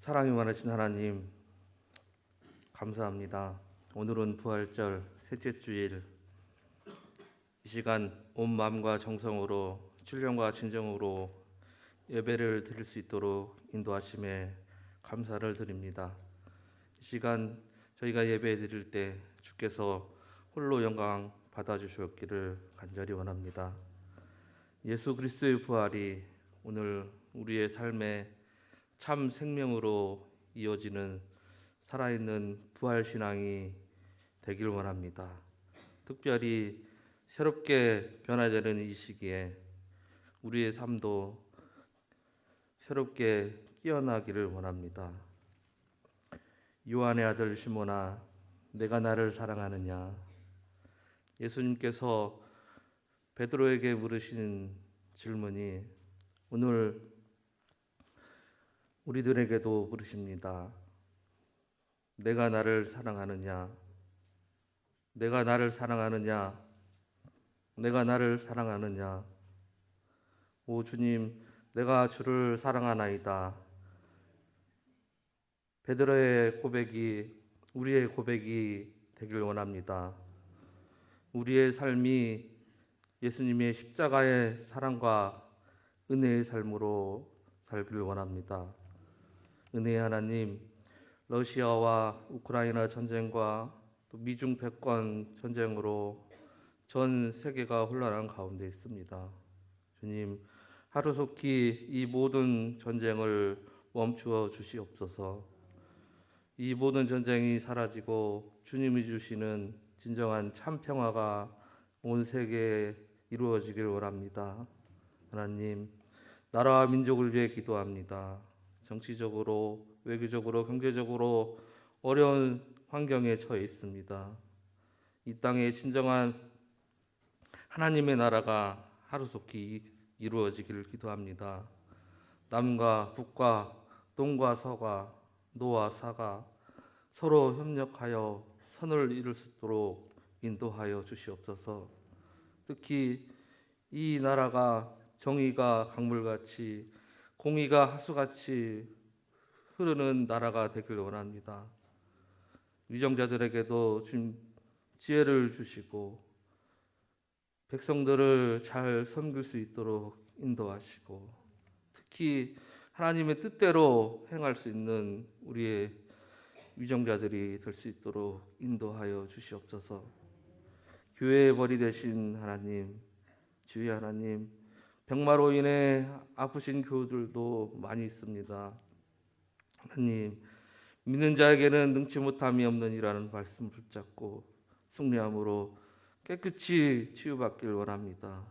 사랑이 많으신 하나님, 감사합니다. 오늘은 부활절 셋째 주일, 이 시간 온 마음과 정성으로 신령과 진정으로 예배를 드릴 수 있도록 인도하심에 감사를 드립니다. 이 시간 저희가 예배 드릴 때 주께서 홀로 영광 받아주셨기를 간절히 원합니다. 예수 그리스도의 부활이 오늘 우리의 삶에 참 생명으로 이어지는 살아있는 부활 신앙이 되길 원합니다. 특별히 새롭게 변화되는 이 시기에 우리의 삶도 새롭게 깨어나기를 원합니다. 요한의 아들 시몬아, 내가 나를 사랑하느냐? 예수님께서 베드로에게 물으신 질문이 오늘 우리들에게도 물으십니다. 내가 나를 사랑하느냐? 내가 나를 사랑하느냐? 내가 나를 사랑하느냐? 오 주님, 내가 주를 사랑하나이다. 베드로의 고백이 우리의 고백이 되길 원합니다. 우리의 삶이 예수님의 십자가의 사랑과 은혜의 삶으로 살길 원합니다. 은혜의 하나님, 러시아와 우크라이나 전쟁과 또 미중 패권 전쟁으로 전 세계가 혼란한 가운데 있습니다. 주님, 하루속히 이 모든 전쟁을 멈추어 주시옵소서. 이 모든 전쟁이 사라지고 주님이 주시는 진정한 참 평화가 온 세계에 이루어지길 원합니다. 하나님, 나라와 민족을 위해 기도합니다. 정치적으로, 외교적으로, 경제적으로 어려운 환경에 처해 있습니다. 이 땅에 진정한 하나님의 나라가 하루속히 이루어지기를 기도합니다. 남과 북과 동과 서가 노와 사가 서로 협력하여 선을 이룰 수 있도록 인도하여 주시옵소서. 특히 이 나라가 정의가 강물같이 공의가 하수같이 흐르는 나라가 되길 원합니다. 위정자들에게도 주님 지혜를 주시고 백성들을 잘 섬길 수 있도록 인도하시고 특히 하나님의 뜻대로 행할 수 있는 우리의 위정자들이 될 수 있도록 인도하여 주시옵소서. 교회의 벌이 되신 하나님, 주의 하나님, 병마로 인해 아프신 교우들도 많이 있습니다. 하나님, 믿는 자에게는 능치 못함이 없느니라는 말씀을 붙잡고 승리함으로 깨끗이 치유받길 원합니다.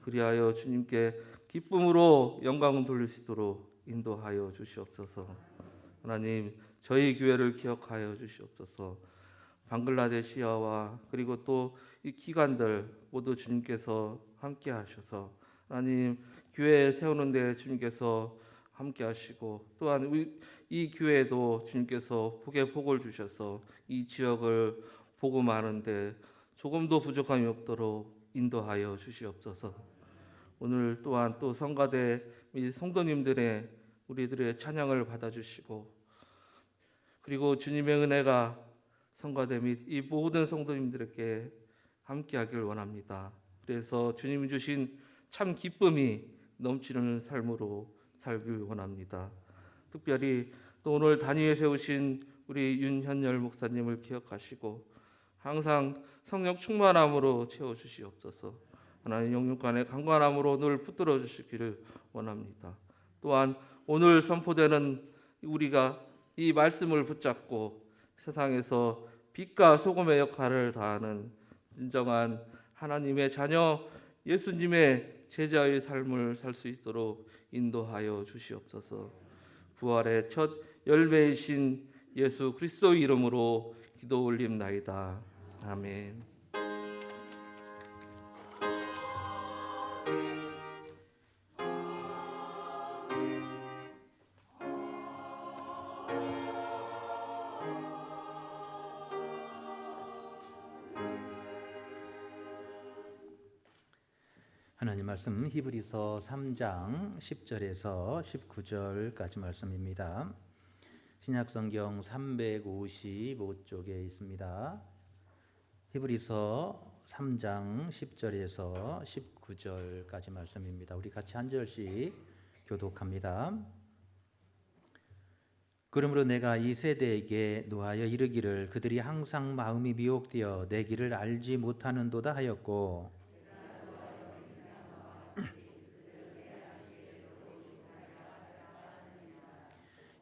그리하여 주님께 기쁨으로 영광을 돌릴 수 있도록 인도하여 주시옵소서. 하나님, 저희 교회를 기억하여 주시옵소서. 방글라데시아와 그리고 또 이 기관들 모두 주님께서 함께 하셔서 하나님 교회 세우는 데 주님께서 함께 하시고 또한 이 교회도 주님께서 복의 복을 주셔서 이 지역을 복음하는데 조금도 부족함이 없도록 인도하여 주시옵소서. 오늘 또한 또 성가대 및 성도님들의 우리들의 찬양을 받아주시고 그리고 주님의 은혜가 성가대 및 이 모든 성도님들에게 함께하길 원합니다. 그래서 주님이 주신 참 기쁨이 넘치는 삶으로 살길 원합니다. 특별히 또 오늘 단위에 세우신 우리 윤현열 목사님을 기억하시고 항상 성령 충만함으로 채워주시옵소서. 하나님 영육간의 강건함으로 늘 붙들어 주시기를 원합니다. 또한 오늘 선포되는 우리가 이 말씀을 붙잡고 세상에서 빛과 소금의 역할을 다하는 진정한 하나님의 자녀 예수님의 제자의 삶을 살 수 있도록 인도하여 주시옵소서. 부활의 첫 열매이신 예수 그리스도의 이름으로 기도 올립나이다. 아멘. 하나님 말씀 히브리서 3장 10절에서 19절까지 말씀입니다. 신약성경 355쪽에 있습니다. 히브리서 3장 10절에서 19절까지 말씀입니다. 우리 같이 한 절씩 교독합니다. 그러므로 내가 이 세대에게 노하여 이르기를 그들이 항상 마음이 미혹되어 내 길을 알지 못하는도다 하였고,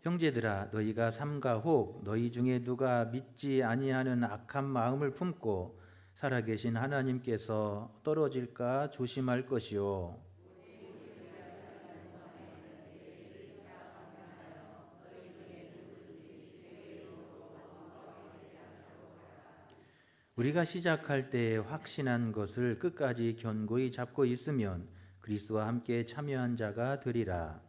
형제들아 너희가 삼가 혹 너희 중에 누가 믿지 아니하는 악한 마음을 품고 살아계신 하나님께서 떨어질까 조심할 것이요, 우리가 시작할 때 확신한 것을 끝까지 견고히 잡고 있으면 그리스도와 함께 참여한 자가 되리라.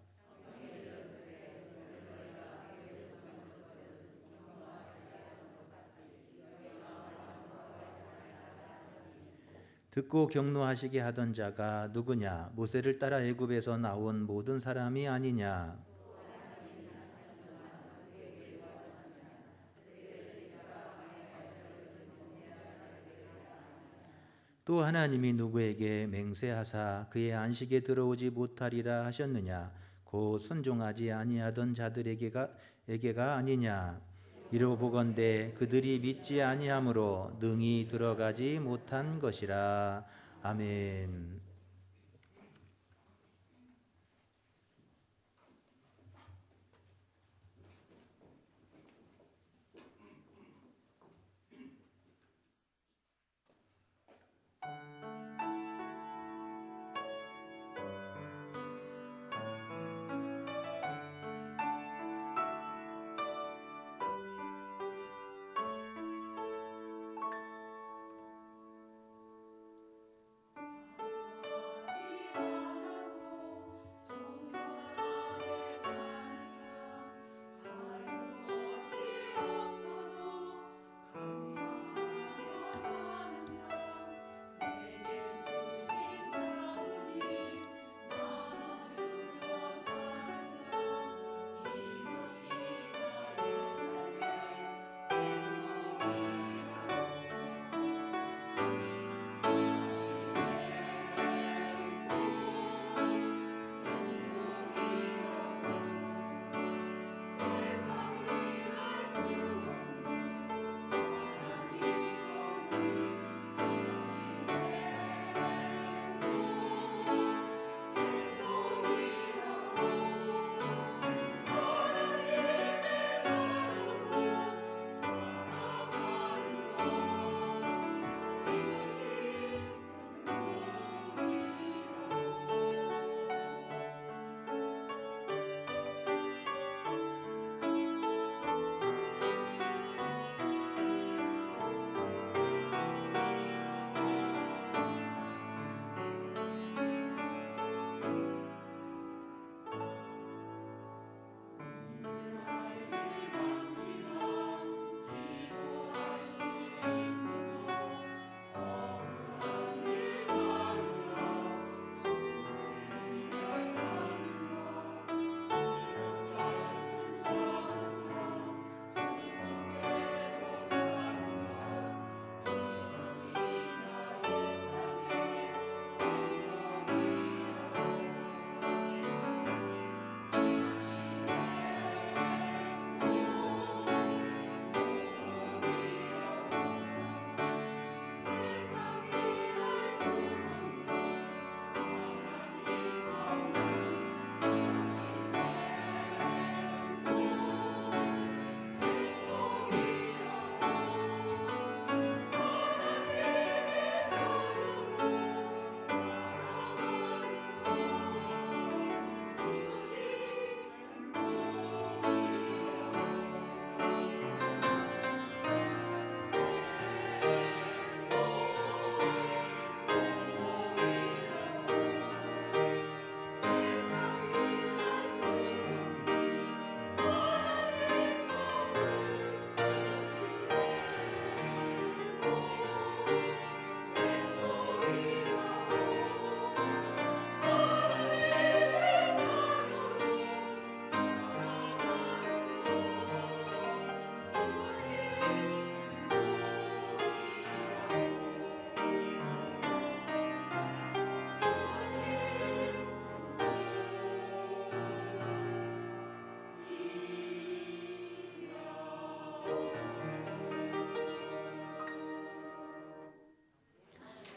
듣고 경노하시게 하던 자가 누구냐? 모세를 따라 애굽에서 나온 모든 사람이 아니냐? 또 하나님이 누구에게 맹세하사 그의 안식에 들어오지 못하리라 하셨느냐? 곧 순종하지 아니하던 자들에게가 아니냐? 이로 보건대 그들이 믿지 아니함으로 능히 들어가지 못한 것이라. 아멘.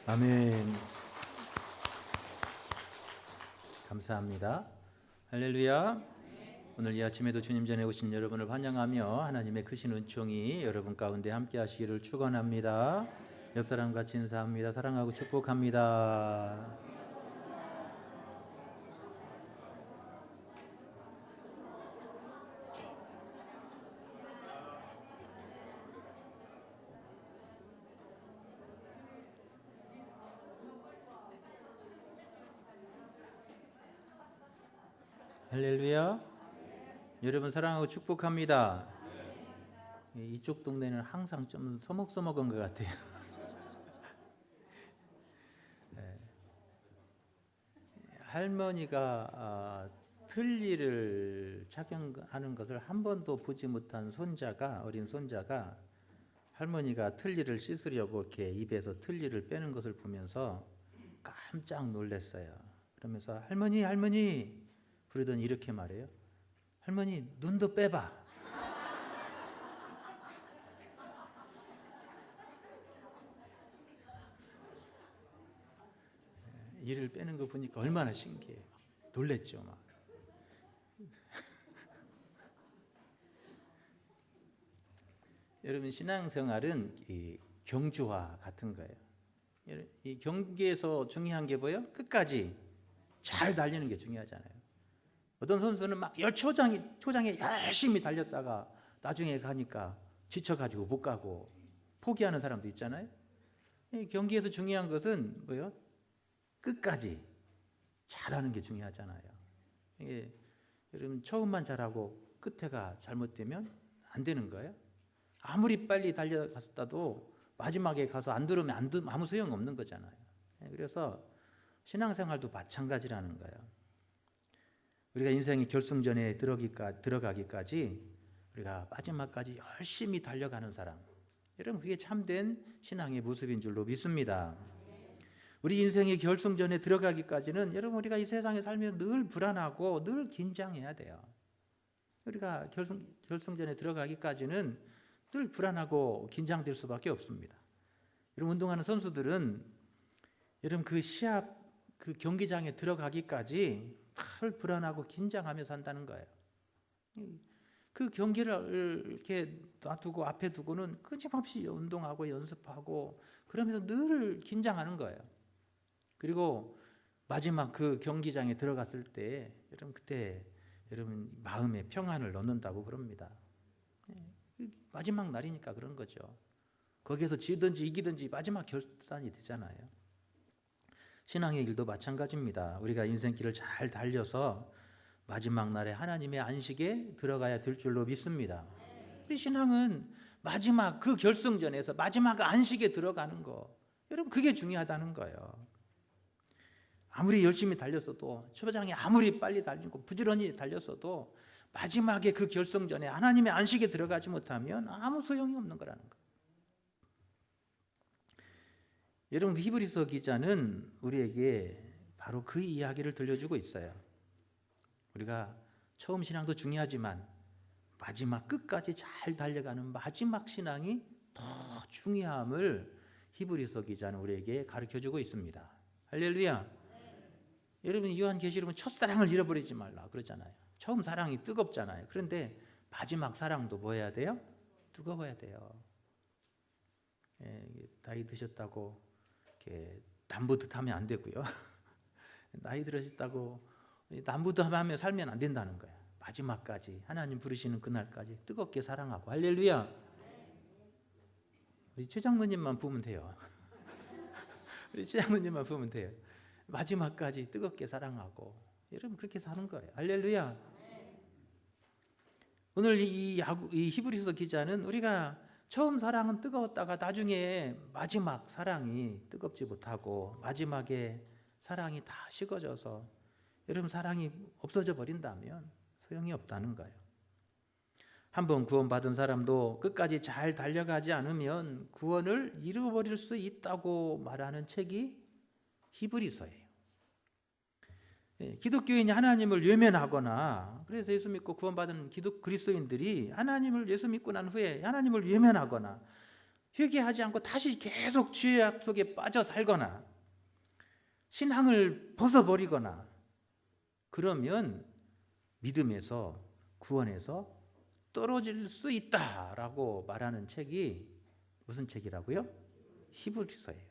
아멘. 감사합니다. 할렐루야. 오늘 이 아침에도 주님 전에 오신 여러분을 환영하며 하나님의 크신 은총이 여러분 가운데 함께 하시기를 축원합니다. 옆 사람 같이 인사합니다. 사랑하고 축복합니다. 할렐루야. 여러분 사랑하고 축복합니다. 이쪽 동네는 항상 좀 서먹서먹한 것 같아요. 할머니가 틀니를 착용하는 것을 한 번도 보지 못한 어린 손자가 할머니가 틀니를 씻으려고 이렇게 입에서 틀니를 빼는 것을 보면서 깜짝 놀랐어요. 그러면서 할머니 부르더니 이렇게 말해요. 할머니 눈도 빼봐. 이를 빼는 거 보니까 얼마나 신기해요. 놀랬죠 막. 여러분 신앙생활은 이 경주와 같은 거예요. 이 경기에서 중요한 게 뭐예요? 끝까지 잘 달리는 게 중요하잖아요. 어떤 선수는 막 초장에 열심히 달렸다가 나중에 가니까 지쳐가지고 못 가고 포기하는 사람도 있잖아요. 이 경기에서 중요한 것은 뭐예요? 끝까지 잘하는 게 중요하잖아요. 이게 여러분 처음만 잘하고 끝에가 잘못되면 안 되는 거예요. 아무리 빨리 달려갔어도 마지막에 가서 안 들으면 아무 소용 없는 거잖아요. 그래서 신앙생활도 마찬가지라는 거예요. 우리가 인생의 결승전에 들어가기까지 우리가 마지막까지 열심히 달려가는 사람, 여러분 그게 참된 신앙의 모습인 줄로 믿습니다. 우리 인생의 결승전에 들어가기까지는 여러분 우리가 이 세상에 살면서 늘 불안하고 늘 긴장해야 돼요. 우리가 결승전에 들어가기까지는 늘 불안하고 긴장될 수밖에 없습니다. 여러분 운동하는 선수들은 여러분 그 시합 그 경기장에 들어가기까지 늘 불안하고 긴장하면서 한다는 거예요. 그 경기를 이렇게 놔두고 앞에 두고는 끊임없이 운동하고 연습하고 그러면서 늘 긴장하는 거예요. 그리고 마지막 그 경기장에 들어갔을 때 여러분 그때 여러분 마음에 평안을 넣는다고 그럽니다. 마지막 날이니까 그런 거죠. 거기에서 지든지 이기든지 마지막 결산이 되잖아요. 신앙의 길도 마찬가지입니다. 우리가 인생길을 잘 달려서 마지막 날에 하나님의 안식에 들어가야 될 줄로 믿습니다. 우리 신앙은 마지막 그 결승전에서 마지막 안식에 들어가는 거, 여러분 그게 중요하다는 거예요. 아무리 열심히 달렸어도 초장에 아무리 빨리 달리고 부지런히 달렸어도 마지막에 그 결승전에 하나님의 안식에 들어가지 못하면 아무 소용이 없는 거라는 거예요. 여러분 그 히브리서 기자는 우리에게 바로 그 이야기를 들려주고 있어요. 우리가 처음 신앙도 중요하지만 마지막 끝까지 잘 달려가는 마지막 신앙이 더 중요함을 히브리서 기자는 우리에게 가르쳐주고 있습니다. 할렐루야. 여러분 요한계시록은 첫사랑을 잃어버리지 말라 그러잖아요. 처음 사랑이 뜨겁잖아요. 그런데 마지막 사랑도 뭐 해야 돼요? 뜨거워야 돼요. 나이 드셨다고 이렇게 남부듯 하면 안 되고요. 나이 들으셨다고 남부듯 하면 살면 안 된다는 거예요. 마지막까지 하나님 부르시는 그날까지 뜨겁게 사랑하고. 할렐루야. 우리 최장로님만 보면 돼요. 우리 최장로님만 보면 돼요. 마지막까지 뜨겁게 사랑하고 여러분 그렇게 사는 거예요. 할렐루야. 오늘 이 히브리서 기자는 우리가 처음 사랑은 뜨거웠다가 나중에 마지막 사랑이 뜨겁지 못하고 마지막에 사랑이 다 식어져서 여러분 사랑이 없어져 버린다면 소용이 없다는 거예요. 한번 구원받은 사람도 끝까지 잘 달려가지 않으면 구원을 잃어버릴 수 있다고 말하는 책이 히브리서예요. 기독교인이 하나님을 외면하거나 그래서 예수 믿고 구원받은 그리스도인들이 하나님을 예수 믿고 난 후에 하나님을 외면하거나 회개하지 않고 다시 계속 죄악 속에 빠져 살거나 신앙을 벗어버리거나 그러면 믿음에서 구원에서 떨어질 수 있다라고 말하는 책이 무슨 책이라고요? 히브리서예요.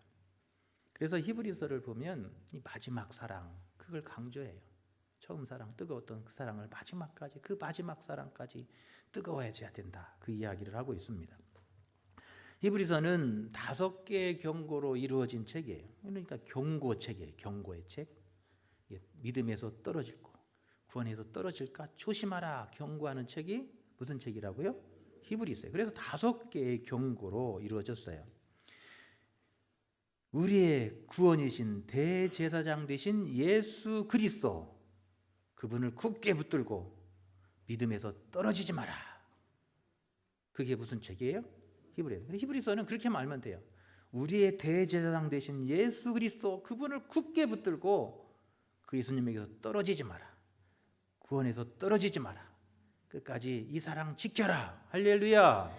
그래서 히브리서를 보면 이 마지막 사랑 그걸 강조해요. 처음 사랑 뜨거웠던 그 사랑을 마지막까지 그 마지막 사랑까지 뜨거워져야 된다. 그 이야기를 하고 있습니다. 히브리서는 5개의 경고로 이루어진 책이에요. 그러니까 경고책이에요. 경고의 책. 믿음에서 떨어질고 구원에서 떨어질까 조심하라 경고하는 책이 무슨 책이라고요? 히브리서예요. 그래서 5개의 경고로 이루어졌어요. 우리의 구원이신 대제사장 되신 예수 그리스도 그분을 굳게 붙들고 믿음에서 떨어지지 마라. 그게 무슨 책이에요? 히브리서. 히브리서는 그렇게 말면 돼요. 우리의 대제사장 되신 예수 그리스도 그분을 굳게 붙들고 그 예수님에게서 떨어지지 마라. 구원에서 떨어지지 마라. 끝까지 이 사랑 지켜라. 할렐루야.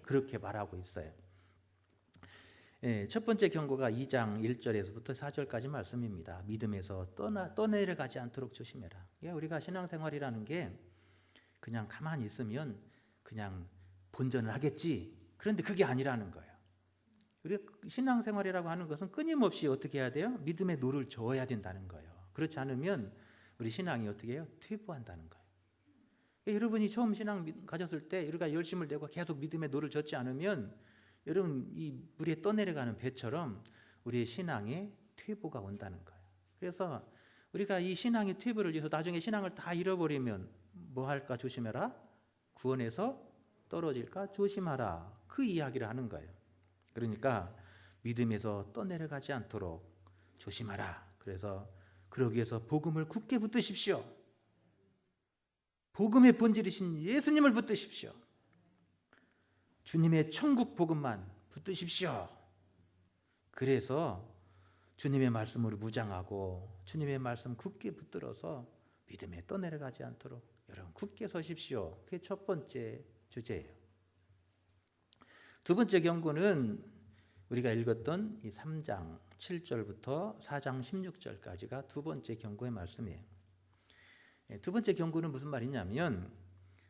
그렇게 말하고 있어요. 첫 번째 경고가 2장 1절에서부터 4절까지 말씀입니다. 믿음에서 떠내려가지 않도록 조심해라. 우리가 신앙생활이라는 게 그냥 가만히 있으면 그냥 본전을 하겠지. 그런데 그게 아니라는 거예요. 우리가 신앙생활이라고 하는 것은 끊임없이 어떻게 해야 돼요? 믿음의 노를 저어야 된다는 거예요. 그렇지 않으면 우리 신앙이 어떻게 해요? 퇴보한다는 거예요. 여러분이 처음 신앙 가졌을 때 우리가 열심을 내고 계속 믿음의 노를 젓지 않으면 여러분 이 물에 떠내려가는 배처럼 우리의 신앙에 퇴보가 온다는 거예요. 그래서 우리가 이 신앙의 퇴보를 위해서 나중에 신앙을 다 잃어버리면 뭐 할까 조심해라. 구원에서 떨어질까 조심하라. 그 이야기를 하는 거예요. 그러니까 믿음에서 떠내려가지 않도록 조심하라. 그래서 그러기 위해서 복음을 굳게 붙드십시오. 복음의 본질이신 예수님을 붙드십시오. 주님의 천국 복음만 붙드십시오. 그래서 주님의 말씀으로 무장하고 주님의 말씀 굳게 붙들어서 믿음에 떠내려가지 않도록 여러분 굳게 서십시오. 그게 첫 번째 주제예요. 두 번째 경고는 우리가 읽었던 이 3장 7절부터 4장 16절까지가 두 번째 경고의 말씀이에요. 두 번째 경고는 무슨 말이냐면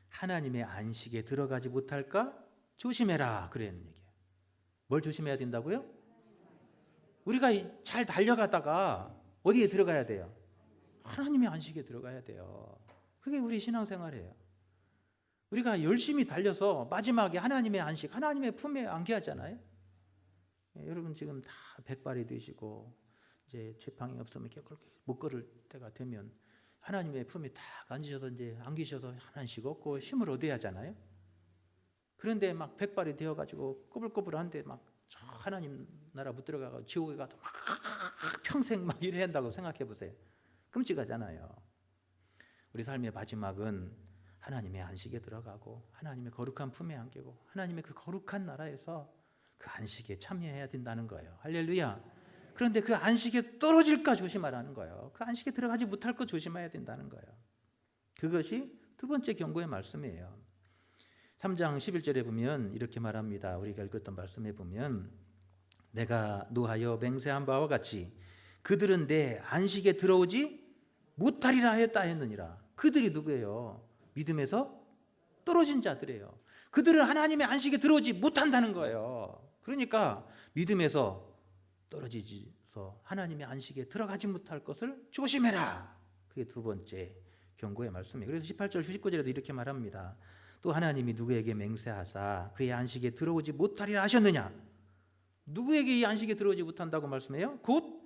하나님의 안식에 들어가지 못할까 조심해라 그런 얘기예요. 뭘 조심해야 된다고요? 우리가 잘 달려가다가 어디에 들어가야 돼요? 하나님의 안식에 들어가야 돼요. 그게 우리 신앙생활이에요. 우리가 열심히 달려서 마지막에 하나님의 안식, 하나님의 품에 안겨하잖아요. 여러분 지금 다 백발이 되시고 이제 지팡이 없으면 그렇게 못 걸을 때가 되면 하나님의 품에 딱 앉으셔서 이제 안기셔서 하나씩 얻고 힘을 얻어야 하잖아요. 그런데 막 백발이 되어가지고 꼬불꼬불한데 막 하나님 나라 못 들어가고 지옥에 가도 막 평생 막 이래야 한다고 생각해 보세요. 끔찍하잖아요. 우리 삶의 마지막은 하나님의 안식에 들어가고 하나님의 거룩한 품에 안기고 하나님의 그 거룩한 나라에서 그 안식에 참여해야 된다는 거예요. 할렐루야. 그런데 그 안식에 떨어질까 조심하라는 거예요. 그 안식에 들어가지 못할 것 조심해야 된다는 거예요. 그것이 두 번째 경고의 말씀이에요. 3장 11절에 보면 이렇게 말합니다. 우리가 읽었던 말씀에 보면 내가 노하여 맹세한 바와 같이 그들은 내 안식에 들어오지 못하리라 했느니라. 그들이 누구예요? 믿음에서 떨어진 자들이에요. 그들은 하나님의 안식에 들어오지 못한다는 거예요. 그러니까 믿음에서 떨어지서 하나님의 안식에 들어가지 못할 것을 조심해라. 그게 두 번째 경고의 말씀이에요. 그래서 18절 19절에도 이렇게 말합니다. 또 하나님이 누구에게 맹세하사 그의 안식에 들어오지 못하리라 하셨느냐? 누구에게 이 안식에 들어오지 못한다고 말씀해요? 곧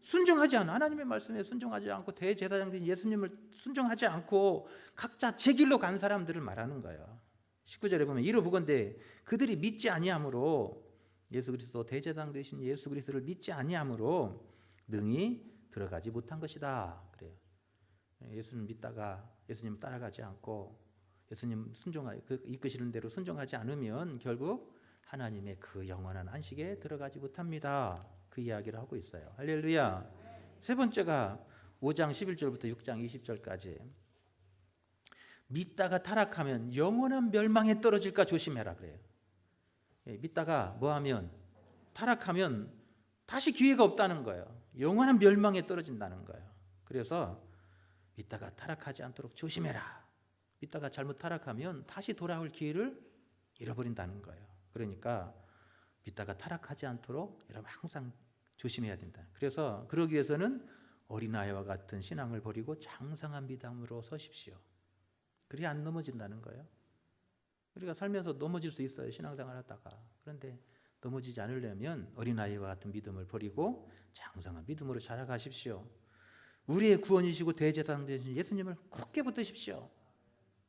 순종하지 않아 하나님의 말씀에 순종하지 않고 대제사장된 예수님을 순종하지 않고 각자 제 길로 간 사람들을 말하는 거예요. 19절에 보면 이로 보건대 그들이 믿지 아니함으로 예수 그리스도 대제사장 되신 예수 그리스도를 믿지 아니함으로 능히 들어가지 못한 것이다. 그래요. 예수님 믿다가 예수님 따라가지 않고 예수님 이끄시는 대로 순종하지 않으면 결국 하나님의 그 영원한 안식에 들어가지 못합니다. 그 이야기를 하고 있어요. 할렐루야. 세 번째가 5장 11절부터 6장 20절까지 믿다가 타락하면 영원한 멸망에 떨어질까 조심해라 그래요. 믿다가 뭐하면 타락하면 다시 기회가 없다는 거예요. 영원한 멸망에 떨어진다는 거예요. 그래서 믿다가 타락하지 않도록 조심해라. 믿다가 잘못 타락하면 다시 돌아올 기회를 잃어버린다는 거예요. 그러니까 믿다가 타락하지 않도록 여러분 항상 조심해야 된다. 그래서 그러기 위해서는 어린아이와 같은 신앙을 버리고 장성한 믿음으로 서십시오. 그래야 안 넘어진다는 거예요. 우리가 살면서 넘어질 수 있어요. 신앙생활 하다가. 그런데 넘어지지 않으려면 어린아이와 같은 믿음을 버리고 장성한 믿음으로 자라가십시오. 우리의 구원이시고 대제사장 되신 예수님을 굳게 붙드십시오.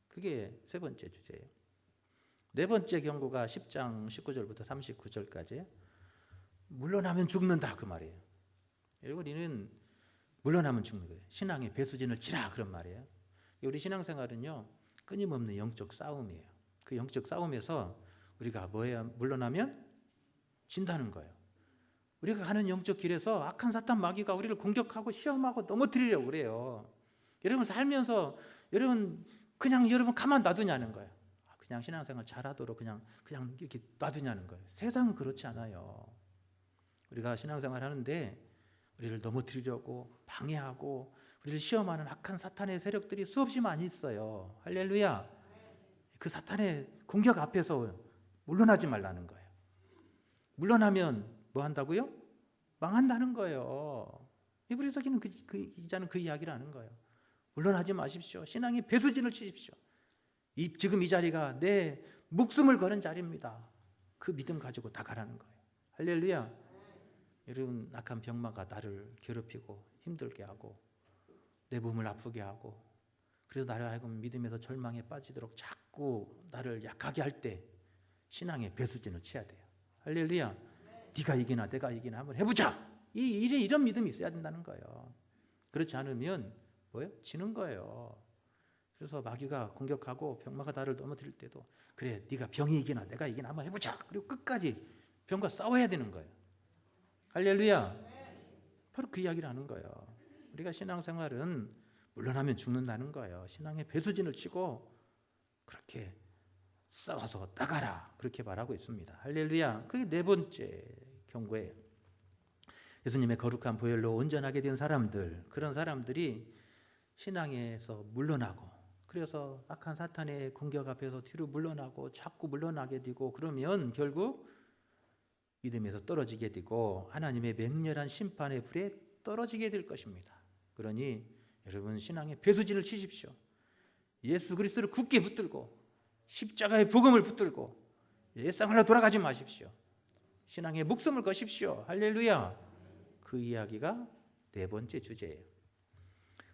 그게 세 번째 주제예요. 네 번째 경고가 10장 19절부터 39절까지 물러나면 죽는다 그 말이에요. 우리는 물러나면 죽는 거예요. 신앙의 배수진을 치라 그런 말이에요. 우리 신앙생활은요 끊임없는 영적 싸움이에요. 그 영적 싸움에서 우리가 뭐예요? 물러나면 진다는 거예요. 우리가 가는 영적 길에서 악한 사탄 마귀가 우리를 공격하고 시험하고 넘어뜨리려고 그래요. 여러분 살면서 그냥 여러분 가만 놔두냐는 거예요. 그냥 신앙생활 잘하도록 그냥 이렇게 놔두냐는 거예요. 세상은 그렇지 않아요. 우리가 신앙생활 하는데 우리를 넘어뜨리려고 방해하고 우리를 시험하는 악한 사탄의 세력들이 수없이 많이 있어요. 할렐루야. 그 사탄의 공격 앞에서 물러나지 말라는 거예요. 물러나면 뭐 한다고요? 망한다는 거예요. 히브리서 기는 기자는 그 이야기를 하는 거예요. 물러나지 마십시오. 신앙의 배수진을 치십시오. 지금 이 자리가 내 목숨을 거는 자리입니다. 그 믿음 가지고 다 가라는 거예요. 할렐루야. 여러분 악한 병마가 나를 괴롭히고 힘들게 하고 내 몸을 아프게 하고 그래서 나를 하여금 믿음에서 절망에 빠지도록 자꾸 나를 약하게 할 때 신앙의 배수진을 쳐야 돼요. 할렐루야. 네가 이기나 내가 이기나 한번 해보자. 이런 믿음이 있어야 된다는 거예요. 그렇지 않으면 뭐예요? 지는 거예요. 그래서 마귀가 공격하고 병마가 나를 넘어뜨릴 때도 그래 네가 병이 이기나 내가 이기나 한번 해보자. 그리고 끝까지 병과 싸워야 되는 거예요. 할렐루야. 바로 그 이야기를 하는 거예요. 우리가 신앙생활은 물러나면 죽는다는 거예요. 신앙의 배수진을 치고 그렇게 싸워서 나가라 그렇게 말하고 있습니다. 할렐루야. 그게 네 번째 경고예요. 예수님의 거룩한 보혈로 온전하게 된 사람들, 그런 사람들이 신앙에서 물러나고 그래서 악한 사탄의 공격 앞에서 뒤로 물러나고 자꾸 물러나게 되고 그러면 결국 믿음에서 떨어지게 되고 하나님의 맹렬한 심판의 불에 떨어지게 될 것입니다. 그러니 여러분 신앙의 배수진을 치십시오. 예수 그리스도를 굳게 붙들고 십자가의 복음을 붙들고 옛생활로 돌아가지 마십시오. 신앙의 목숨을 거십시오. 할렐루야. 그 이야기가 네 번째 주제예요.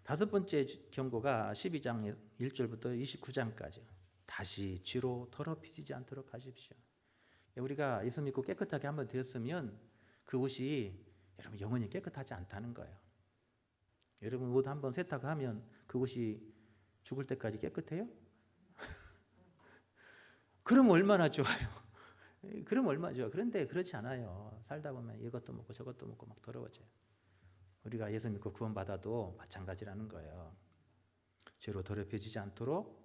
다섯 번째 경고가 12장 1절부터 29장까지 다시 죄로 더럽히지 않도록 하십시오. 우리가 예수 믿고 깨끗하게 한번 되었으면 그 옷이 여러분 영원히 깨끗하지 않다는 거예요. 여러분 옷 한번 세탁하면 그 옷이 죽을 때까지 깨끗해요? 그럼 얼마나 좋아요. 그럼 얼마나 좋아요. 그런데 그렇지 않아요. 살다 보면 이것도 먹고 저것도 먹고 막 더러워져요. 우리가 예수 믿고 구원받아도 마찬가지라는 거예요. 죄로 더럽혀지지 않도록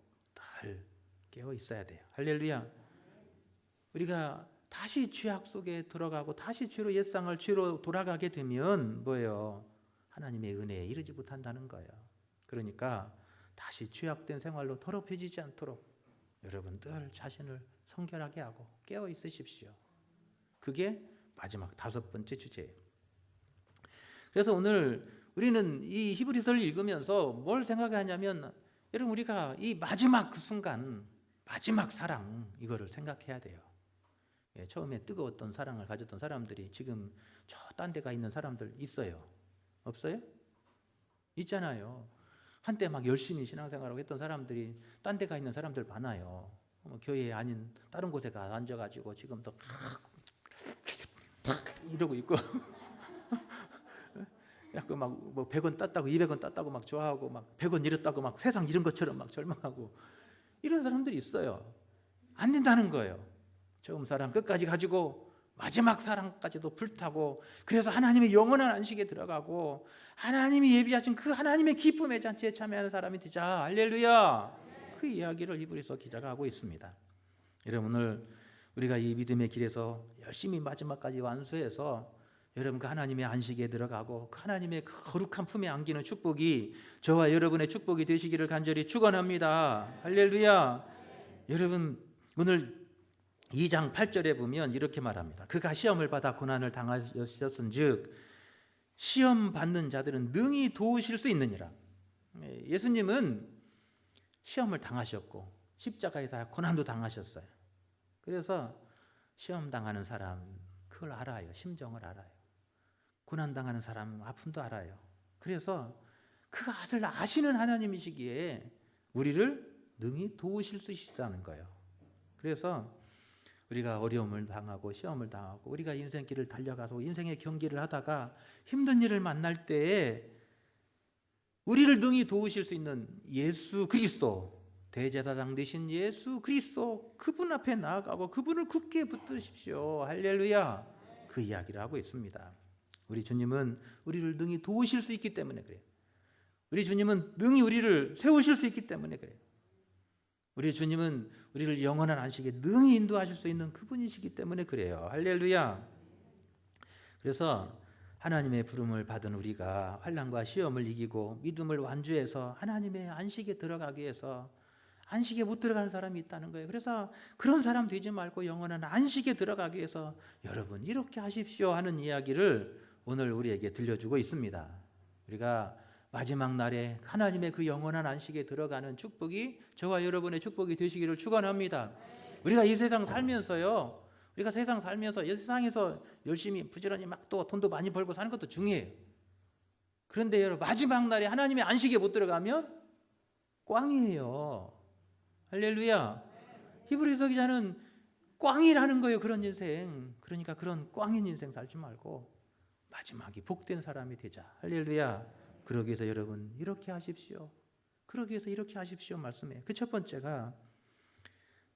늘 깨어 있어야 돼요. 할렐루야. 우리가 다시 죄악 속에 들어가고 다시 죄로 옛상을 죄로 돌아가게 되면 뭐예요? 하나님의 은혜에 이르지 못한다는 거예요. 그러니까 다시 죄악된 생활로 더럽혀지지 않도록 여러분 늘 자신을 성결하게 하고 깨어 있으십시오. 그게 마지막 다섯 번째 주제예요. 그래서 오늘 우리는 이 히브리서를 읽으면서 뭘 생각하냐면 여러분 우리가 이 마지막 그 순간 마지막 사랑 이거를 생각해야 돼요. 처음에 뜨거웠던 사랑을 가졌던 사람들이 지금 저 딴 데 가 있는 사람들 있어요? 없어요? 있잖아요. 한때 막 열심히 신앙생활하고 했던 사람들이 딴 데 가 있는 사람들 많아요. 교회에 아닌 다른 곳에 가 앉아가지고 지금 또 이러고 있고 약간 막 뭐 100원 땄다고 200원 땄다고 막 좋아하고 막 100원 잃었다고 막 세상 잃은 것처럼 막 절망하고 이런 사람들이 있어요. 안 된다는 거예요. 처음 사랑 끝까지 가지고 마지막 사랑까지도 불타고 그래서 하나님의 영원한 안식에 들어가고 하나님이 예비하신 그 하나님의 기쁨의 잔치에 참여하는 사람이 되자. 할렐루야. 그 이야기를 히브리서 기자가 하고 있습니다. 여러분 오늘 우리가 이 믿음의 길에서 열심히 마지막까지 완수해서 여러분 그 하나님의 안식에 들어가고 그 하나님의 그 거룩한 품에 안기는 축복이 저와 여러분의 축복이 되시기를 간절히 축원합니다. 할렐루야. 여러분 오늘 2장 8절에 보면 이렇게 말합니다. 그가 시험을 받아 고난을 당하셨은즉 시험 받는 자들은 능히 도우실 수 있느니라. 예수님은 시험을 당하셨고 십자가에 다 고난도 당하셨어요. 그래서 시험 당하는 사람 그걸 알아요. 심정을 알아요. 고난 당하는 사람 아픔도 알아요. 그래서 그 것을 아시는 하나님이시기에 우리를 능히 도우실 수 있다는 거예요. 그래서 우리가 어려움을 당하고 시험을 당하고 우리가 인생길을 달려가서 인생의 경기를 하다가 힘든 일을 만날 때에 우리를 능히 도우실 수 있는 예수 그리스도, 대제사장 되신 예수 그리스도, 그분 앞에 나아가고 그분을 굳게 붙드십시오. 할렐루야. 그 이야기를 하고 있습니다. 우리 주님은 우리를 능히 도우실 수 있기 때문에 그래요. 우리 주님은 능히 우리를 세우실 수 있기 때문에 그래요. 우리 주님은 우리를 영원한 안식에 능히 인도하실 수 있는 그분이시기 때문에 그래요. 할렐루야. 그래서 하나님의 부름을 받은 우리가 환난과 시험을 이기고 믿음을 완주해서 하나님의 안식에 들어가기 위해서 안식에 못 들어가는 사람이 있다는 거예요. 그래서 그런 사람 되지 말고 영원한 안식에 들어가기 위해서 여러분 이렇게 하십시오 하는 이야기를 오늘 우리에게 들려주고 있습니다. 우리가 마지막 날에 하나님의 그 영원한 안식에 들어가는 축복이 저와 여러분의 축복이 되시기를 축원합니다. 우리가 이 세상 살면서요, 우리가 세상 살면서 이 세상에서 열심히 부지런히 막 또 돈도 많이 벌고 사는 것도 중요해요. 그런데 여러분 마지막 날에 하나님의 안식에 못 들어가면 꽝이에요. 할렐루야. 히브리서 기자는 꽝이라는 거예요. 그런 인생. 그러니까 그런 꽝인 인생 살지 말고 마지막이 복된 사람이 되자. 할렐루야. 그러기 위해서 여러분 이렇게 하십시오. 그러기 위해서 이렇게 하십시오 말씀해요. 그 첫 번째가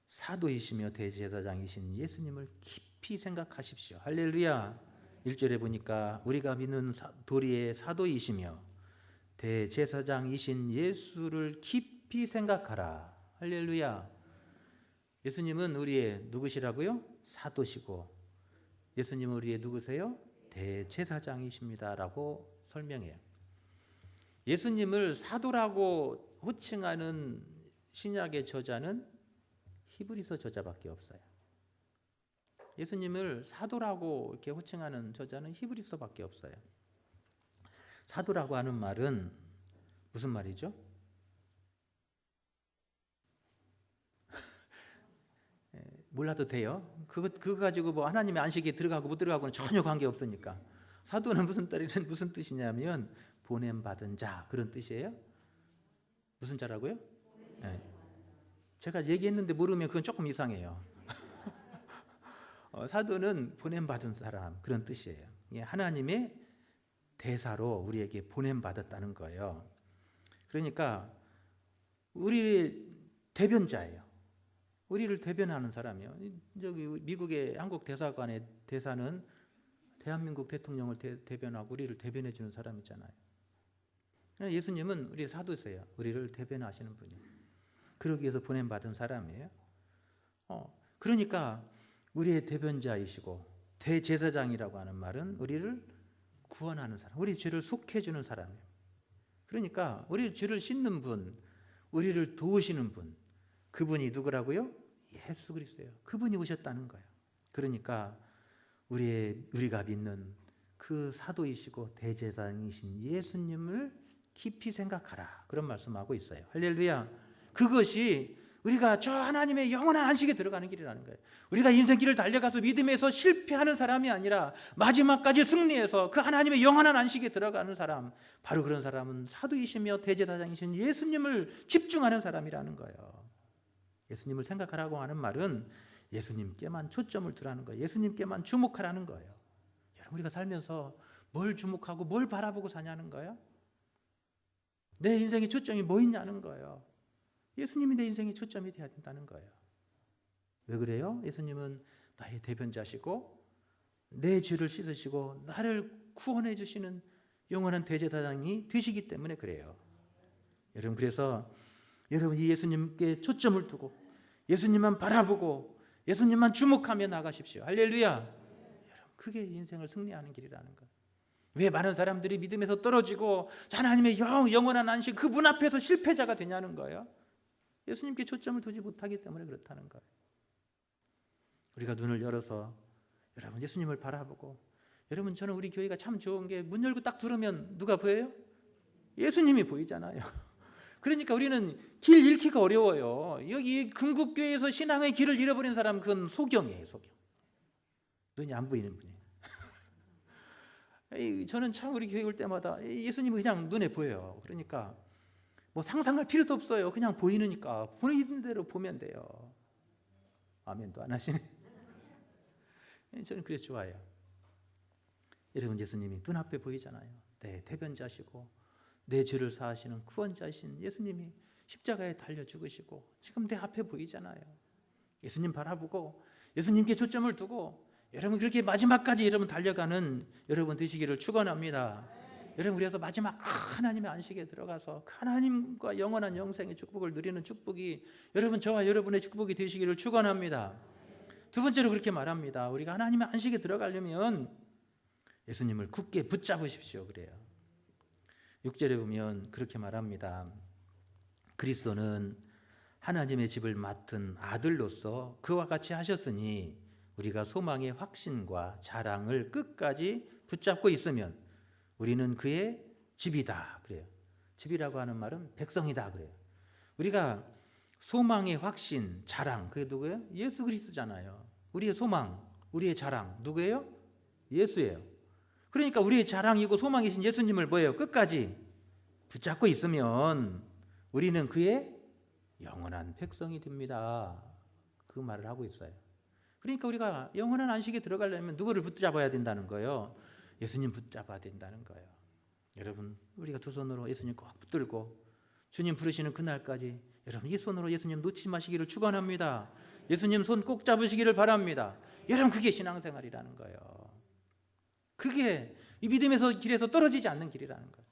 사도이시며 대제사장이신 예수님을 깊이 생각하십시오. 할렐루야. 1절에 보니까 우리가 믿는 도리의 사도이시며 대제사장이신 예수를 깊이 생각하라. 할렐루야. 예수님은 우리의 누구시라고요? 사도시고 예수님은 우리의 누구세요? 대제사장이십니다 라고 설명해요. 예수님을 사도라고 호칭하는 신약의 저자는 히브리서 저자밖에 없어요. 예수님을 사도라고 이렇게 호칭하는 저자는 히브리서밖에 없어요. 사도라고 하는 말은 무슨 말이죠? 몰라도 돼요. 그거 가지고 뭐 하나님의 안식에 들어가고 못 들어가고는 전혀 관계 없으니까. 사도는 무슨 뜻이냐면 보냄 받은 자 그런 뜻이에요. 무슨 자라고요? 네. 제가 얘기했는데 모르면 그건 조금 이상해요. 사도는 보냄 받은 사람 그런 뜻이에요. 하나님의 대사로 우리에게 보냄 받았다는 거예요. 그러니까 우리 대변자예요. 우리를 대변하는 사람이요. 저기 미국의 한국 대사관의 대사는 대한민국 대통령을 대변하고 우리를 대변해 주는 사람이잖아요. 예수님은 우리 사도세요. 우리를 대변하시는 분이에요. 그러기 위해서 보냄 받은 사람이에요. 그러니까 우리의 대변자이시고 대제사장이라고 하는 말은 우리를 구원하는 사람, 우리 죄를 속해 주는 사람이에요. 그러니까 우리 죄를 씻는 분, 우리를 도우시는 분, 그분이 누구라고요? 예수 그리스도예요. 그분이 오셨다는 거예요. 그러니까 우리가 믿는 그 사도이시고 대제사장이신 예수님을 깊이 생각하라. 그런 말씀하고 있어요. 할렐루야. 그것이 우리가 저 하나님의 영원한 안식에 들어가는 길이라는 거예요. 우리가 인생길을 달려가서 믿음에서 실패하는 사람이 아니라 마지막까지 승리해서 그 하나님의 영원한 안식에 들어가는 사람, 바로 그런 사람은 사도이시며 대제사장이신 예수님을 집중하는 사람이라는 거예요. 예수님을 생각하라고 하는 말은 예수님께만 초점을 두라는 거예요. 예수님께만 주목하라는 거예요. 여러분 우리가 살면서 뭘 주목하고 뭘 바라보고 사냐는 거예요. 내 인생의 초점이 뭐 있냐는 거예요. 예수님이 내 인생의 초점이 되어야 된다는 거예요. 왜 그래요? 예수님은 나의 대변자시고 내 죄를 씻으시고 나를 구원해 주시는 영원한 대제사장이 되시기 때문에 그래요. 여러분 그래서 여러분 이 예수님께 초점을 두고 예수님만 바라보고 예수님만 주목하며 나가십시오. 할렐루야. 여러분, 그게 인생을 승리하는 길이라는 거예요. 왜 많은 사람들이 믿음에서 떨어지고 하나님의 영원한 안식 그 문 앞에서 실패자가 되냐는 거예요. 예수님께 초점을 두지 못하기 때문에 그렇다는 거예요. 우리가 눈을 열어서 여러분 예수님을 바라보고, 여러분 저는 우리 교회가 참 좋은 게 문 열고 딱 들으면 누가 보여요? 예수님이 보이잖아요. 그러니까 우리는 길 잃기가 어려워요. 여기 금국교회에서 신앙의 길을 잃어버린 사람, 그건 소경이에요. 소경. 눈이 안 보이는 분이에요. 저는 참 우리 교회 올 때마다 예수님이 그냥 눈에 보여요. 그러니까 뭐 상상할 필요도 없어요. 그냥 보이니까 보이는 대로 보면 돼요. 아멘도 안 하시네. 저는 그래서 좋아요. 여러분 예수님이 눈앞에 보이잖아요. 내 대변자시고 내 죄를 사하시는 구원자신 예수님이 십자가에 달려 죽으시고 지금 내 앞에 보이잖아요. 예수님 바라보고 예수님께 초점을 두고 여러분 그렇게 마지막까지 여러분 달려가는 여러분 되시기를 축원합니다. 여러분 그래서 마지막 하나님의 안식에 들어가서 하나님과 영원한 영생의 축복을 누리는 축복이 여러분 저와 여러분의 축복이 되시기를 축원합니다. 두 번째로 그렇게 말합니다. 우리가 하나님의 안식에 들어가려면 예수님을 굳게 붙잡으십시오. 그래요. 6절에 보면 그렇게 말합니다. 그리스도는 하나님의 집을 맡은 아들로서 그와 같이 하셨으니 우리가 소망의 확신과 자랑을 끝까지 붙잡고 있으면 우리는 그의 집이다. 그래요. 집이라고 하는 말은 백성이다. 그래요. 우리가 소망의 확신, 자랑, 그게 누구예요? 예수 그리스도잖아요. 우리의 소망, 우리의 자랑 누구예요? 예수예요. 그러니까 우리의 자랑이고 소망이신 예수님을 뭐예요? 끝까지 붙잡고 있으면 우리는 그의 영원한 백성이 됩니다. 그 말을 하고 있어요. 그러니까 우리가 영원한 안식에 들어가려면 누구를 붙잡아야 된다는 거예요? 예수님 붙잡아야 된다는 거예요. 여러분 우리가 두 손으로 예수님 꼭 붙들고 주님 부르시는 그날까지 여러분 이 손으로 예수님 놓지 마시기를 축원합니다. 예수님 손 꼭 잡으시기를 바랍니다. 여러분 그게 신앙생활이라는 거예요. 그게 이 믿음에서 길에서 떨어지지 않는 길이라는 거예요.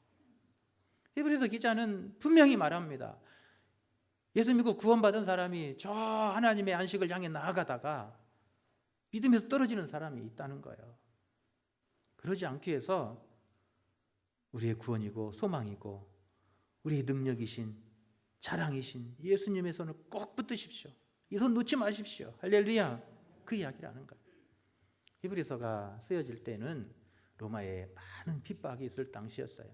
히브리서 기자는 분명히 말합니다. 예수 믿고 구원받은 사람이 저 하나님의 안식을 향해 나아가다가 믿음에서 떨어지는 사람이 있다는 거예요. 그러지 않기 위해서 우리의 구원이고 소망이고 우리의 능력이신 자랑이신 예수님의 손을 꼭 붙드십시오. 이 손 놓지 마십시오. 할렐루야. 그 이야기라는 거예요. 히브리서가 쓰여질 때는 로마에 많은 핍박이 있을 당시였어요.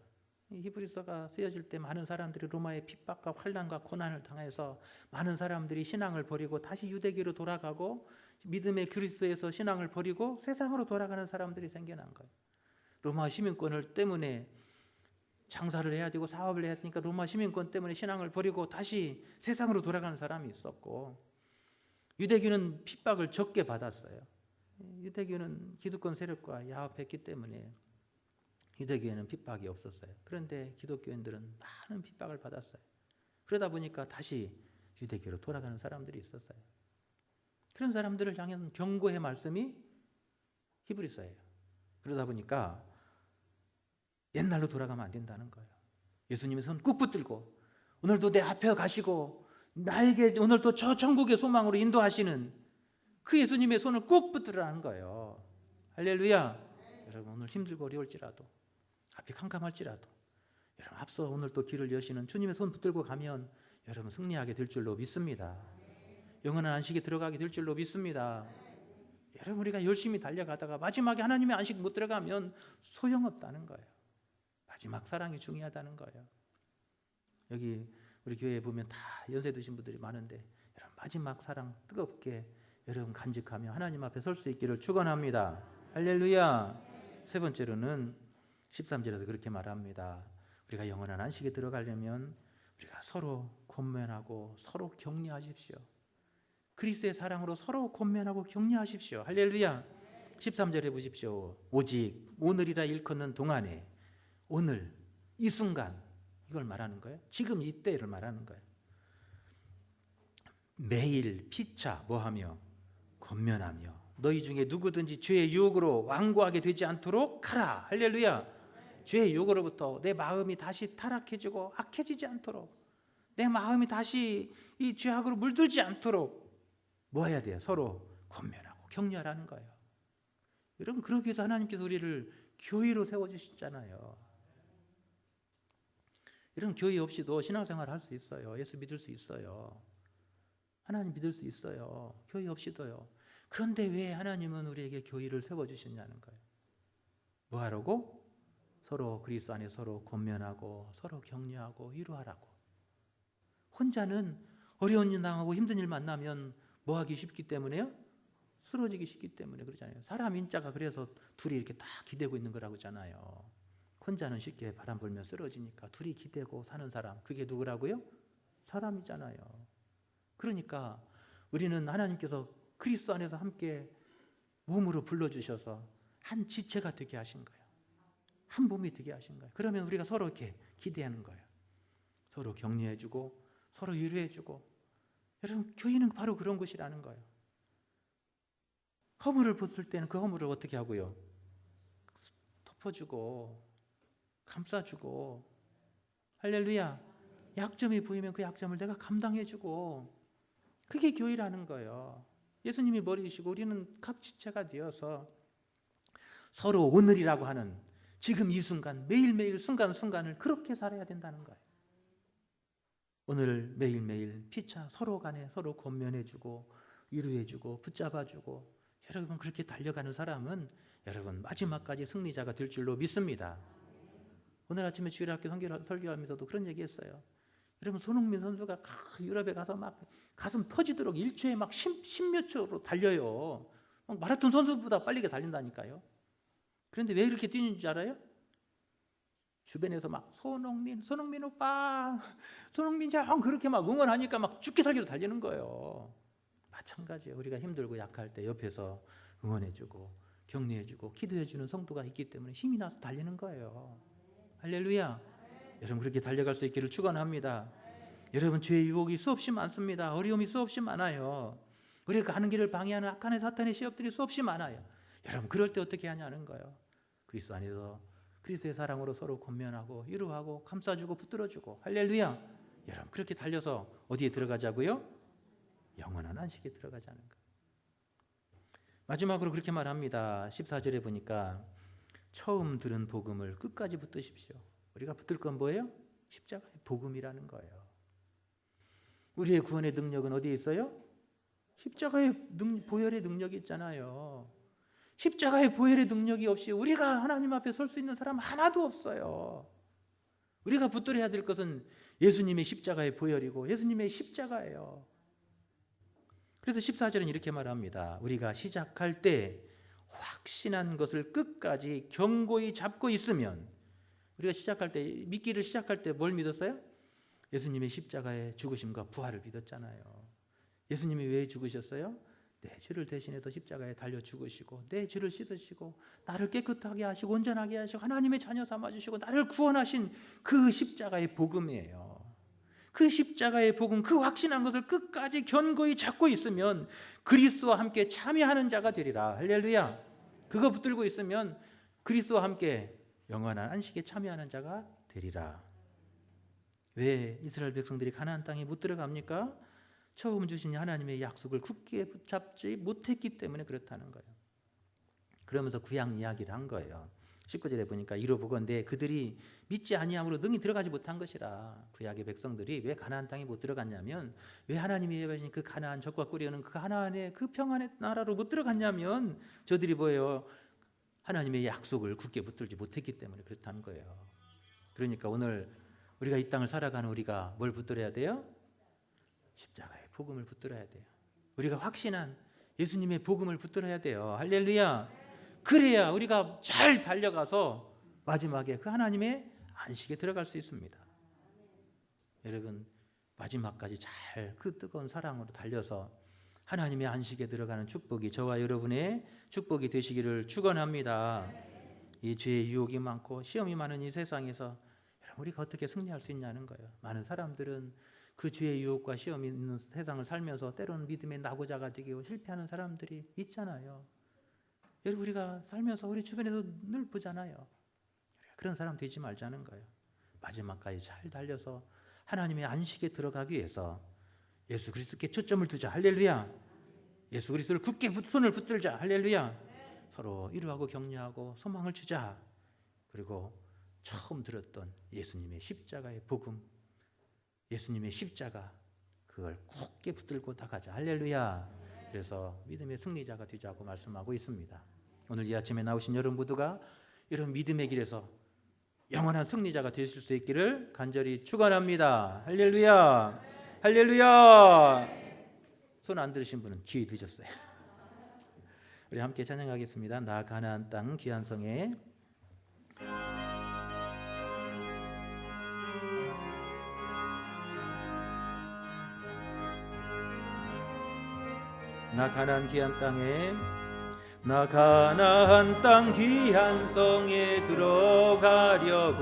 히브리서가 쓰여질 때 많은 사람들이 로마의 핍박과 환난과 고난을 당해서 많은 사람들이 신앙을 버리고 다시 유대교로 돌아가고 믿음의 그리스도에서 신앙을 버리고 세상으로 돌아가는 사람들이 생겨난 거예요. 로마 시민권을 때문에 장사를 해야 되고 사업을 해야 되니까 로마 시민권 때문에 신앙을 버리고 다시 세상으로 돌아가는 사람이 있었고, 유대교는 핍박을 적게 받았어요. 유대교는 기득권 세력과 야합했기 때문에 유대교에는 핍박이 없었어요. 그런데 기독교인들은 많은 핍박을 받았어요. 그러다 보니까 다시 유대교로 돌아가는 사람들이 있었어요. 그런 사람들을 향한 경고의 말씀이 히브리서예요. 그러다 보니까 옛날로 돌아가면 안 된다는 거예요. 예수님의 손 꾹 붙들고 오늘도 내 앞에 가시고 나에게 오늘도 저 천국의 소망으로 인도하시는 그 예수님의 손을 꼭 붙들으라는 거예요. 할렐루야. 여러분 오늘 힘들고 어려울지라도 앞이 캄캄할지라도 여러분 앞서 오늘 또 길을 여시는 주님의 손 붙들고 가면 여러분 승리하게 될 줄로 믿습니다. 영원한 안식에 들어가게 될 줄로 믿습니다. 여러분 우리가 열심히 달려가다가 마지막에 하나님의 안식 못 들어가면 소용없다는 거예요. 마지막 사랑이 중요하다는 거예요. 여기 우리 교회에 보면 다 연세 드신 분들이 많은데 여러분 마지막 사랑 뜨겁게 여러분 간직하며 하나님 앞에 설 수 있기를 축원합니다. 할렐루야. 세 번째로는 13절에서 그렇게 말합니다. 우리가 영원한 안식에 들어가려면 우리가 서로 권면하고 서로 격려하십시오. 그리스도의 사랑으로 서로 권면하고 격려하십시오. 할렐루야. 13절에 보십시오. 오직 오늘이라 일컫는 동안에, 오늘 이 순간 이걸 말하는 거예요. 지금 이때를 말하는 거예요. 매일 피차 뭐하며 권면하며 너희 중에 누구든지 죄의 유혹으로 완고하게 되지 않도록 하라. 할렐루야. 죄의 유혹으로부터 내 마음이 다시 타락해지고 악해지지 않도록, 내 마음이 다시 이 죄악으로 물들지 않도록 뭐 해야 돼요? 서로 권면하고 격려하라는 거예요. 여러분, 그러기 위해서 하나님께서 우리를 교회로 세워주셨잖아요. 여러분, 교회 없이도 신앙생활 할 수 있어요. 예수 믿을 수 있어요. 하나님 믿을 수 있어요. 교회 없이도요. 그런데 왜 하나님은 우리에게 교회를 세워주셨냐는 거예요. 뭐 하라고? 서로 그리스도 안에 서로 권면하고 서로 격려하고 위로하라고. 혼자는 어려운 일 당하고 힘든 일 만나면 뭐 하기 쉽기 때문에요? 쓰러지기 쉽기 때문에 그러잖아요. 사람 인자가 그래서 둘이 이렇게 딱 기대고 있는 거라고 하잖아요. 혼자는 쉽게 바람 불면 쓰러지니까 둘이 기대고 사는 사람, 그게 누구라고요? 사람이잖아요. 그러니까 우리는 하나님께서 그리스도 안에서 함께 몸으로 불러주셔서 한 지체가 되게 하신 거예요. 한 몸이 되게 하신 거예요. 그러면 우리가 서로 이렇게 기대하는 거예요. 서로 격려해주고 서로 위로해주고. 여러분, 교회는 바로 그런 곳이라는 거예요. 허물을 벗을 때는 그 허물을 어떻게 하고요? 덮어주고 감싸주고. 할렐루야. 약점이 보이면 그 약점을 내가 감당해주고. 그게 교회라는 거예요. 예수님이 머리이시고 우리는 각 지체가 되어서 서로 오늘이라고 하는 지금 이 순간, 매일매일 순간순간을 그렇게 살아야 된다는 거예요. 오늘 매일매일 피차 서로 간에 서로 권면해주고 위로해주고 붙잡아주고. 여러분, 그렇게 달려가는 사람은 여러분 마지막까지 승리자가 될 줄로 믿습니다. 오늘 아침에 주일학교 설교하면서도 그런 얘기했어요. 여러분, 손흥민 선수가 유럽에 가서 막 가슴 터지도록 1초에 막 10몇 초로 달려요. 막 마라톤 선수보다 빠르게 달린다니까요. 그런데 왜 이렇게 뛰는 줄 알아요? 주변에서 막 손흥민 오빠, 손흥민 형 그렇게 막 응원하니까 막 죽기 살기로 달리는 거예요. 마찬가지예요. 우리가 힘들고 약할 때 옆에서 응원해주고 격려해주고 기도해주는 성도가 있기 때문에 힘이 나서 달리는 거예요. 할렐루야. 여러분, 그렇게 달려갈 수 있기를 축원합니다. 여러분, 죄의 유혹이 수없이 많습니다. 어려움이 수없이 많아요. 우리가 가는 길을 방해하는 악한의 사탄의 시험들이 수없이 많아요. 여러분, 그럴 때 어떻게 하냐는 거예요. 그리스도 안에서 그리스도의 사랑으로 서로 권면하고 위로하고 감싸주고 붙들어주고. 할렐루야. 여러분, 그렇게 달려서 어디에 들어가자고요? 영원한 안식에 들어가자는 거예요. 마지막으로 그렇게 말합니다. 14절에 보니까 처음 들은 복음을 끝까지 붙드십시오. 우리가 붙들 건 뭐예요? 십자가의 복음이라는 거예요. 우리의 구원의 능력은 어디에 있어요? 십자가의 보혈의 능력이 있잖아요. 십자가의 보혈의 능력이 없이 우리가 하나님 앞에 설 수 있는 사람 하나도 없어요. 우리가 붙들어야 될 것은 예수님의 십자가의 보혈이고 예수님의 십자가예요. 그래서 14절은 이렇게 말합니다. 우리가 시작할 때 확신한 것을 끝까지 견고히 잡고 있으면. 우리가 시작할 때, 믿기를 시작할 때 뭘 믿었어요? 예수님의 십자가의 죽으심과 부활을 믿었잖아요. 예수님이 왜 죽으셨어요? 내 죄를 대신해서 십자가에 달려 죽으시고 내 죄를 씻으시고 나를 깨끗하게 하시고 온전하게 하시고 하나님의 자녀 삼아주시고 나를 구원하신 그 십자가의 복음이에요. 그 십자가의 복음, 그 확신한 것을 끝까지 견고히 잡고 있으면 그리스도와 함께 참여하는 자가 되리라. 할렐루야. 그거 붙들고 있으면 그리스도와 함께 영원한 안식에 참여하는 자가 되리라. 왜 이스라엘 백성들이 가나안 땅에 못 들어갑니까? 처음 주신 하나님의 약속을 굳게 붙잡지 못했기 때문에 그렇다는 거예요. 그러면서 구약 이야기를 한 거예요. 19절에 보니까 이로보건대 그들이 믿지 아니함으로 능히 들어가지 못한 것이라. 구약의 백성들이 왜 가나안 땅에 못 들어갔냐면, 왜 하나님이 예배하신 그 가나안 적과 꿀이오는 그 가나안의 그 평안의 나라로 못 들어갔냐면 저들이 뭐예요? 하나님의 약속을 굳게 붙들지 못했기 때문에 그렇다는 거예요. 그러니까 오늘 우리가 이 땅을 살아가는 우리가 뭘 붙들어야 돼요? 십자가의 복음을 붙들어야 돼요. 우리가 확신한 예수님의 복음을 붙들어야 돼요. 할렐루야. 그래야 우리가 잘 달려가서 마지막에 그 하나님의 안식에 들어갈 수 있습니다. 여러분, 마지막까지 잘 그 뜨거운 사랑으로 달려서 하나님의 안식에 들어가는 축복이 저와 여러분의 축복이 되시기를 축원합니다. 이 죄의 유혹이 많고 시험이 많은 이 세상에서 여러분, 우리가 어떻게 승리할 수 있냐는 거예요. 많은 사람들은 그 죄의 유혹과 시험이 있는 세상을 살면서 때로는 믿음의 낙오자가 되고 실패하는 사람들이 있잖아요. 여러분, 우리가 살면서 우리 주변에서 늘 보잖아요. 우리가 그런 사람 되지 말자는 거예요. 마지막까지 잘 달려서 하나님의 안식에 들어가기 위해서 예수 그리스도께 초점을 두자. 할렐루야. 예수 그리스도를 굳게 손을 붙들자. 할렐루야. 서로 위로하고 격려하고 소망을 주자. 그리고 처음 들었던 예수님의 십자가의 복음, 예수님의 십자가, 그걸 굳게 붙들고 나가자. 할렐루야. 그래서 믿음의 승리자가 되자고 말씀하고 있습니다. 오늘 이 아침에 나오신 여러분 모두가 이런 믿음의 길에서 영원한 승리자가 되실 수 있기를 간절히 축원합니다. 할렐루야. 할렐루야. 손 안 들으신 분은 기회 늦었어요. 우리 함께 찬양하겠습니다. 나 가나안 땅 귀한 성에. 나 가나안 귀한 땅에, 나 가나안 땅 귀한 성에 들어가려고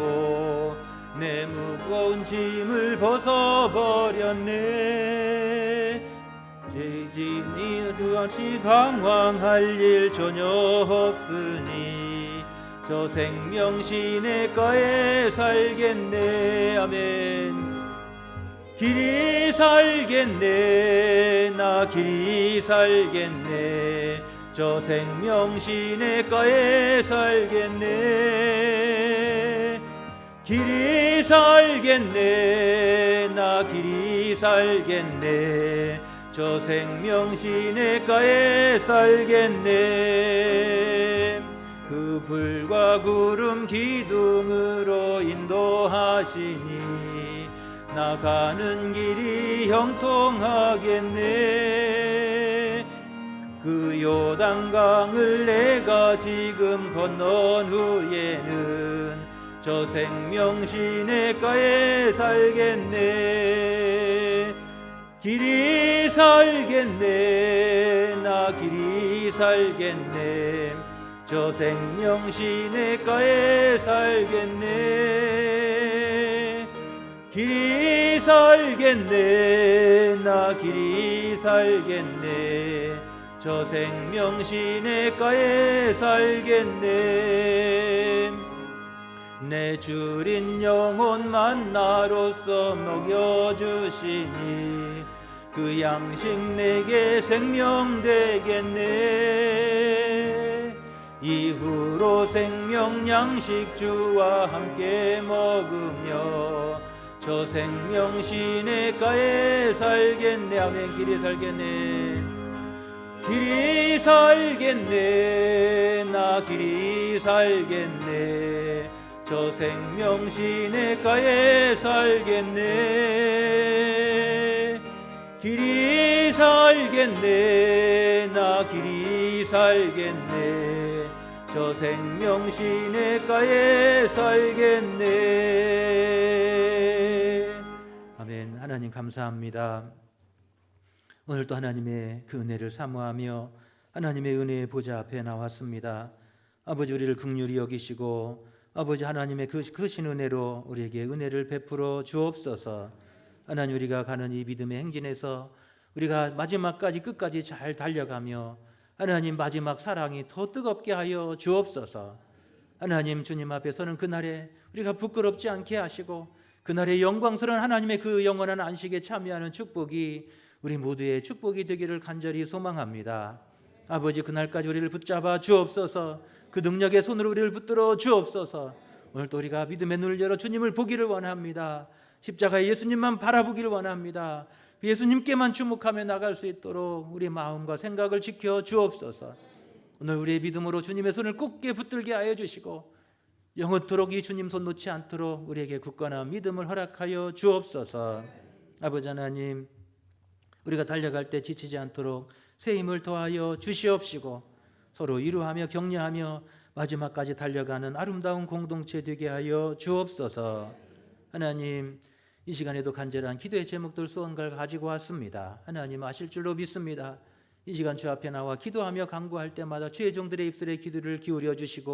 내 무거운 짐을 벗어버렸네. 죄짐이 두없이 방황할 일 전혀 없으니 저 생명 시내가에 살겠네. 아멘. 길이 살겠네. 나 길이 살겠네. 저 생명 시내가에 살겠네. 길이 살겠네. 나 길이 살겠네. 저 생명 시내가에 살겠네. 그 불과 구름 기둥으로 인도하시니 나 가는 길이 형통하겠네. 그 요단강을 내가 지금 건넌 후에는 저 생명 시내가에 살겠네. 길이 살겠네. 나 길이 살겠네. 저 생명 시내가에 살겠네. 길이 살겠네. 나 길이 살겠네. 저 생명 시내가에 살겠네. 내 주린 영혼 만나로서 먹여주시니 그 양식 내게 생명 되겠네. 이후로 생명 양식 주와 함께 먹으며 저 생명 시내가에 살겠네. 아멘. 길이 살겠네. 길이 살겠네. 나 길이 살겠네. 저 생명 시내가에 살겠네. 길이 살겠네. 나 길이 살겠네. 저 생명 시내가에 살겠네. 아멘. 하나님 감사합니다. 오늘도 하나님의 그 은혜를 사모하며 하나님의 은혜의 보좌 앞에 나왔습니다. 아버지, 우리를 긍휼히 여기시고 아버지 하나님의 그 크신 은혜로 우리에게 은혜를 베풀어 주옵소서. 하나님, 우리가 가는 이 믿음의 행진에서 우리가 마지막까지 끝까지 잘 달려가며 하나님 마지막 사랑이 더 뜨겁게 하여 주옵소서. 하나님, 주님 앞에 서는 그날에 우리가 부끄럽지 않게 하시고 그날의 영광스러운 하나님의 그 영원한 안식에 참여하는 축복이 우리 모두의 축복이 되기를 간절히 소망합니다. 아버지, 그날까지 우리를 붙잡아 주옵소서. 그 능력의 손으로 우리를 붙들어 주옵소서. 오늘도 우리가 믿음의 눈을 열어 주님을 보기를 원합니다. 십자가의 예수님만 바라보기를 원합니다. 예수님께만 주목하며 나갈 수 있도록 우리 마음과 생각을 지켜 주옵소서. 오늘 우리의 믿음으로 주님의 손을 굳게 붙들게 하여 주시고 영원토록 이 주님 손 놓지 않도록 우리에게 굳건한 믿음을 허락하여 주옵소서. 아버지 하나님, 우리가 달려갈 때 지치지 않도록 새 힘을 더하여 주시옵시고 서로 위로하며 격려하며 마지막까지 달려가는 아름다운 공동체 되게 하여 주옵소서. 하나님, 이 시간에도 간절한 기도의 제목들 소원을 가지고 왔습니다. 하나님 아실 줄로 믿습니다. 이 시간 주 앞에 나와 기도하며 간구할 때마다 주의 종들의 입술에 기도를 기울여 주시고